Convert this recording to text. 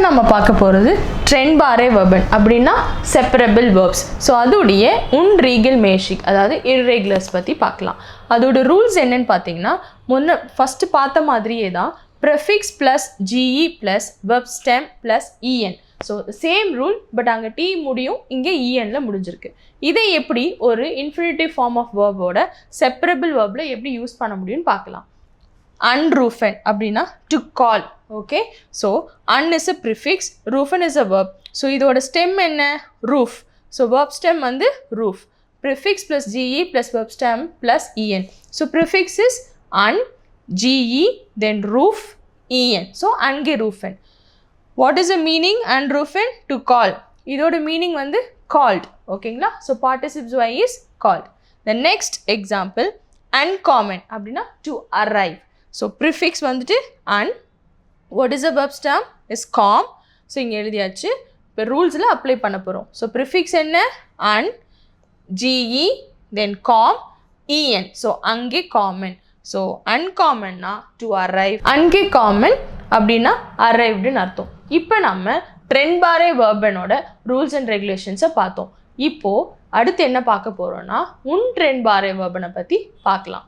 நம்ம பார்க்க போகிறது ட்ரெண்ட் பாரே வெர்பன் அப்படின்னா செப்பரபிள் வேர்ப்ஸ். ஸோ அதோடைய உன்ரீகல் மேஷிக் அதாவது இர்ரெகுலர்ஸ் பற்றி பார்க்கலாம். அதோட ரூல்ஸ் என்னன்னு பார்த்தீங்கன்னா ஃபஸ்ட்டு பார்த்த மாதிரியே தான் prefix plus GE plus verb stem plus இஎன். ஸோ சேம் ரூல், பட் அங்கே டி முடியும், இங்கே இஎனில் முடிஞ்சிருக்கு. இதை எப்படி ஒரு infinitive form of வேர்போட separable waybill எப்படி யூஸ் பண்ண முடியும்னு பார்க்கலாம். Unroofen அப்படின்னா to call. Okay, so un is a prefix, roofen is a verb. So இதோட ஸ்டெம் என்ன? roof. ஸோ verb stem வந்து roof. Prefix plus ge plus verb stem plus en. So prefix is un, ge, then roof, en. So ungeroofen. What is the meaning unroofen? To call. இதோட meaning வந்து called. ஓகேங்களா? So participes y is called. The next example uncommon அப்படின்னா to arrive. So prefix வந்துட்டு an, what is a verb stem is gamma. So இங்கே எழுதியாச்சு. இப்போ ரூல்ஸில் apply பண்ண போகிறோம். ஸோ ப்ரிஃபிக்ஸ் என்ன? அன், ஜிஇ, தென் காம், இஎன். ஸோ அங்கே காமன். ஸோ அன்காமன்னா டு அரைவ், அங்கே காமன் அப்படின்னா அரைவ்டுன்னு அர்த்தம். இப்போ நம்ம ட்ரெண்ட் பாரே வெர்பனோட ரூல்ஸ் அண்ட் ரெகுலேஷன்ஸை பார்த்தோம். இப்போது அடுத்து என்ன பார்க்க போகிறோன்னா ட்ரெண்ட் பாரே வெர்பனை பற்றி பார்க்கலாம்.